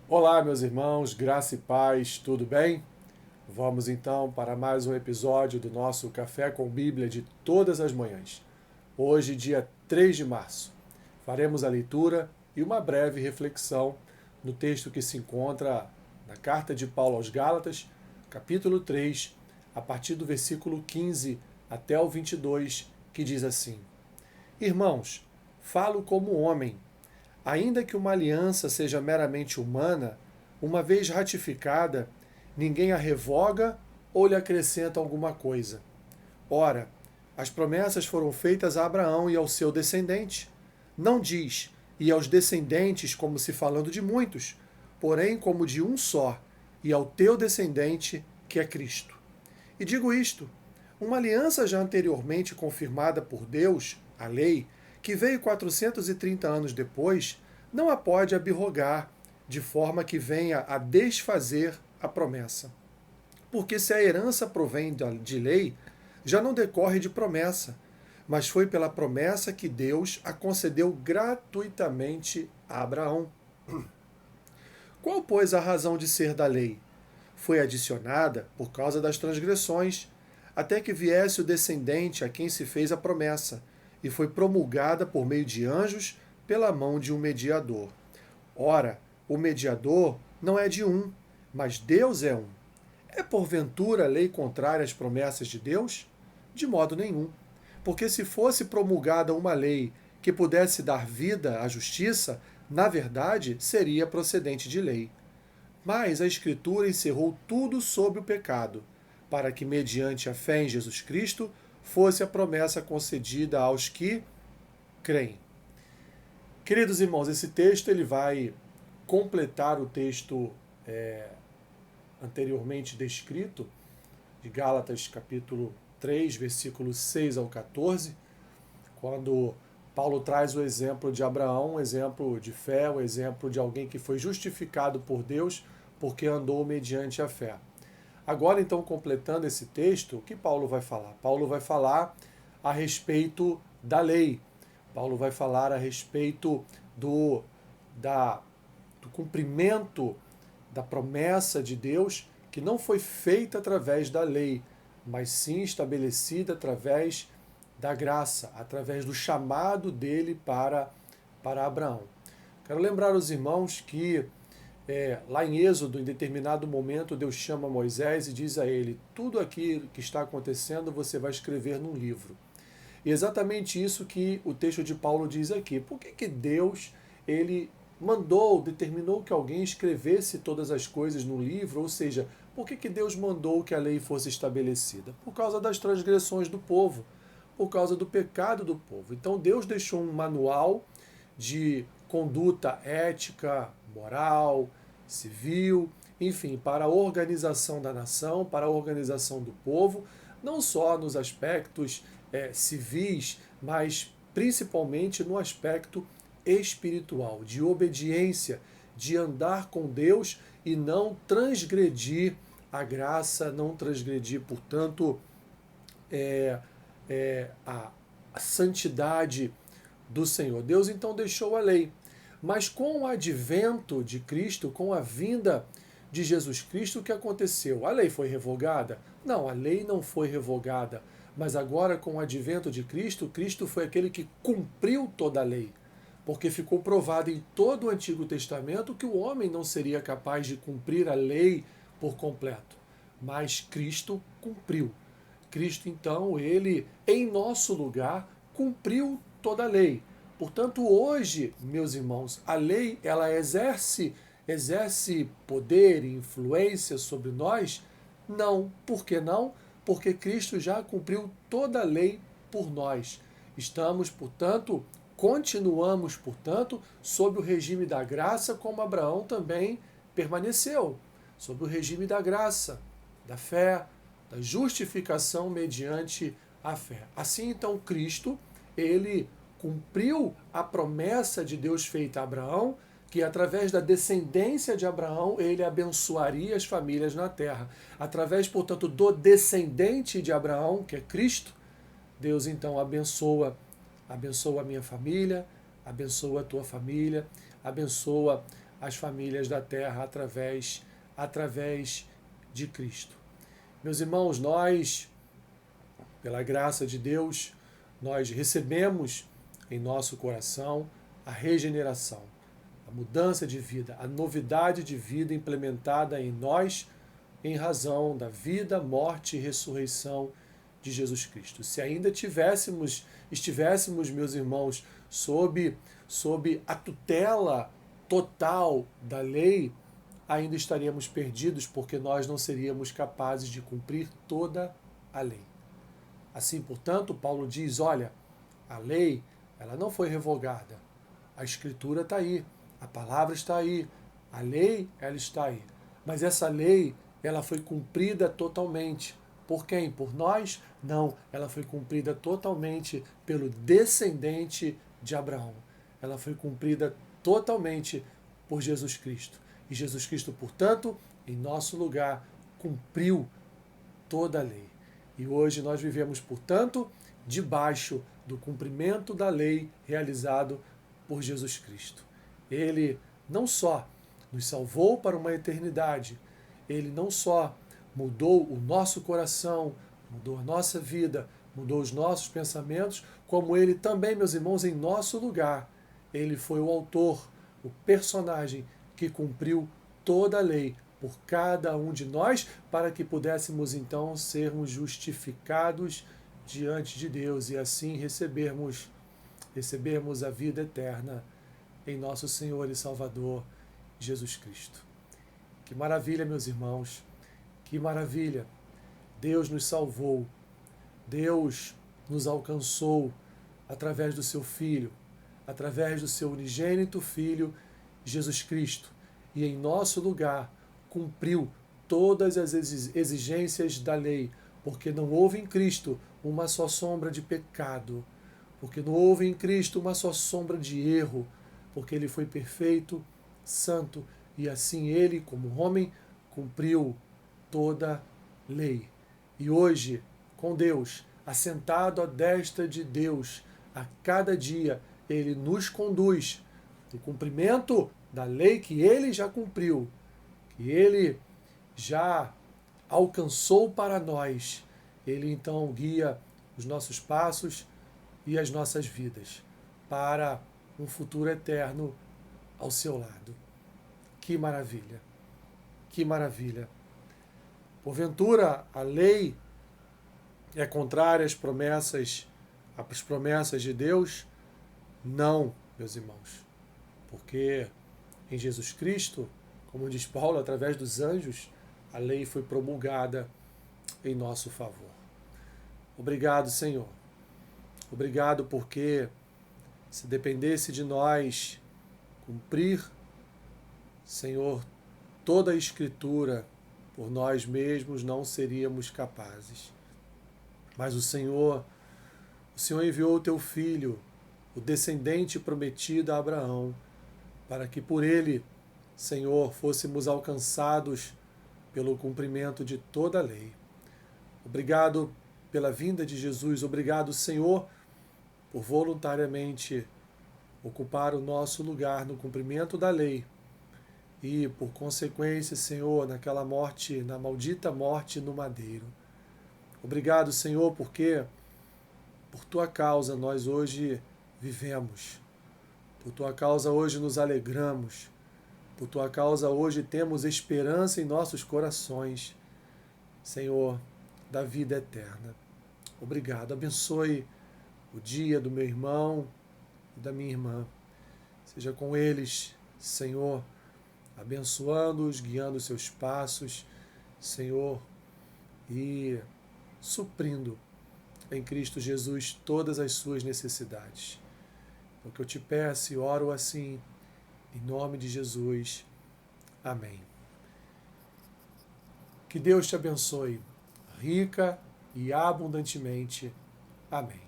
Olá, meus irmãos, graça e paz, tudo bem? Vamos então para mais um episódio do nosso Café com Bíblia de todas as manhãs. Hoje, dia 3 de março, faremos a leitura e uma breve reflexão no texto que se encontra na carta de Paulo aos Gálatas, capítulo 3, a partir do versículo 15 até o 22, que diz assim: Irmãos, falo como homem. Ainda que uma aliança seja meramente humana, uma vez ratificada, ninguém a revoga ou lhe acrescenta alguma coisa. Ora, as promessas foram feitas a Abraão e ao seu descendente. Não diz, e aos descendentes, como se falando de muitos, porém como de um só, e ao teu descendente, que é Cristo. E digo isto: uma aliança já anteriormente confirmada por Deus, a lei, que veio 430 anos depois, não a pode abrogar, de forma que venha a desfazer a promessa. Porque se a herança provém de lei, já não decorre de promessa, mas foi pela promessa que Deus a concedeu gratuitamente a Abraão. Qual, pois, a razão de ser da lei? Foi adicionada por causa das transgressões, até que viesse o descendente a quem se fez a promessa, e foi promulgada por meio de anjos pela mão de um mediador. Ora, o mediador não é de um, mas Deus é um. É porventura a lei contrária às promessas de Deus? De modo nenhum. Porque se fosse promulgada uma lei que pudesse dar vida à justiça, na verdade seria procedente de lei. Mas a Escritura encerrou tudo sobre o pecado, para que, mediante a fé em Jesus Cristo, fosse a promessa concedida aos que creem. Queridos irmãos, esse texto ele vai completar o texto anteriormente descrito, de Gálatas capítulo 3, versículos 6 ao 14, quando Paulo traz o exemplo de Abraão, um exemplo de fé, o exemplo de alguém que foi justificado por Deus porque andou mediante a fé. Agora, então, completando esse texto, o que Paulo vai falar? Paulo vai falar a respeito da lei. Paulo vai falar a respeito do cumprimento da promessa de Deus, que não foi feita através da lei, mas sim estabelecida através da graça, através do chamado dele para Abraão. Quero lembrar os irmãos que lá em Êxodo, em determinado momento, Deus chama Moisés e diz a ele: tudo aquilo que está acontecendo você vai escrever num livro. E é exatamente isso que o texto de Paulo diz aqui. Por que Deus ele determinou que alguém escrevesse todas as coisas no livro? Ou seja, por que Deus mandou que a lei fosse estabelecida? Por causa das transgressões do povo, por causa do pecado do povo. Então Deus deixou um manual de conduta ética, moral, civil, enfim, para a organização da nação, para a organização do povo, não só nos aspectos civis, mas principalmente no aspecto espiritual, de obediência, de andar com Deus e não transgredir a graça, não transgredir, portanto, é, a santidade do Senhor. Deus então deixou a lei. Mas com o advento de Cristo, com a vinda de Jesus Cristo, o que aconteceu? A lei foi revogada? Não, a lei não foi revogada. Mas agora, com o advento de Cristo, Cristo foi aquele que cumpriu toda a lei. Porque ficou provado em todo o Antigo Testamento que o homem não seria capaz de cumprir a lei por completo. Mas Cristo cumpriu. Cristo, então, ele, em nosso lugar, cumpriu toda a lei. Portanto, hoje, meus irmãos, a lei ela exerce poder e influência sobre nós? Não. Por que não? Porque Cristo já cumpriu toda a lei por nós. Estamos, portanto, continuamos, portanto, sob o regime da graça, como Abraão também permaneceu, sob o regime da graça, da fé, da justificação mediante a fé. Assim, então, Cristo, ele cumpriu a promessa de Deus feita a Abraão, que através da descendência de Abraão ele abençoaria as famílias na terra. Através, portanto, do descendente de Abraão, que é Cristo, Deus então abençoa a minha família, abençoa a tua família, abençoa as famílias da terra através de Cristo. Meus irmãos, nós, pela graça de Deus, nós recebemos em nosso coração a regeneração, a mudança de vida, a novidade de vida implementada em nós em razão da vida, morte e ressurreição de Jesus Cristo. Se ainda estivéssemos, meus irmãos, sob a tutela total da lei, ainda estaríamos perdidos, porque nós não seríamos capazes de cumprir toda a lei. Assim, portanto, Paulo diz, olha, a lei, ela não foi revogada. A Escritura está aí, a palavra está aí, a lei, ela está aí. Mas essa lei, ela foi cumprida totalmente. Por quem? Por nós? Não, ela foi cumprida totalmente pelo descendente de Abraão. Ela foi cumprida totalmente por Jesus Cristo. E Jesus Cristo, portanto, em nosso lugar, cumpriu toda a lei. E hoje nós vivemos, portanto, debaixo do cumprimento da lei realizado por Jesus Cristo. Ele não só nos salvou para uma eternidade, ele não só mudou o nosso coração, mudou a nossa vida, mudou os nossos pensamentos, como ele também, meus irmãos, em nosso lugar, ele foi o autor, o personagem que cumpriu toda a lei por cada um de nós, para que pudéssemos então sermos justificados diante de Deus e assim recebermos a vida eterna em nosso Senhor e Salvador Jesus Cristo. Que maravilha, meus irmãos, que maravilha! Deus nos salvou, Deus nos alcançou através do seu Filho, através do seu unigênito Filho, Jesus Cristo, e em nosso lugar cumpriu todas as exigências da lei, porque não houve em Cristo uma só sombra de pecado, porque não houve em Cristo uma só sombra de erro, porque ele foi perfeito, santo, e assim ele, como homem, cumpriu toda a lei. E hoje, com Deus, assentado à destra de Deus, a cada dia ele nos conduz no cumprimento da lei que ele já cumpriu, que ele já alcançou para nós. Ele então guia os nossos passos e as nossas vidas para um futuro eterno ao seu lado. Que maravilha! Que maravilha! Porventura, a lei é contrária às promessas de Deus? Não, meus irmãos. Porque em Jesus Cristo, como diz Paulo, através dos anjos, a lei foi promulgada em nosso favor. Obrigado, Senhor. Obrigado porque, se dependesse de nós cumprir, Senhor, toda a Escritura, por nós mesmos não seríamos capazes. Mas o Senhor enviou o teu Filho, o descendente prometido a Abraão, para que por ele, Senhor, fôssemos alcançados pelo cumprimento de toda a lei. Obrigado pela vinda de Jesus. Obrigado, Senhor, por voluntariamente ocupar o nosso lugar no cumprimento da lei. E, por consequência, Senhor, naquela morte, na maldita morte no madeiro. Obrigado, Senhor, porque por tua causa nós hoje vivemos. Por tua causa hoje nos alegramos. Por tua causa hoje temos esperança em nossos corações, Senhor, da vida eterna. Obrigado. Abençoe o dia do meu irmão e da minha irmã. Seja com eles, Senhor, abençoando-os, guiando os seus passos, Senhor, e suprindo em Cristo Jesus todas as suas necessidades. O que eu te peço e oro assim, em nome de Jesus. Amém. Que Deus te abençoe, rica e abundantemente. Amém.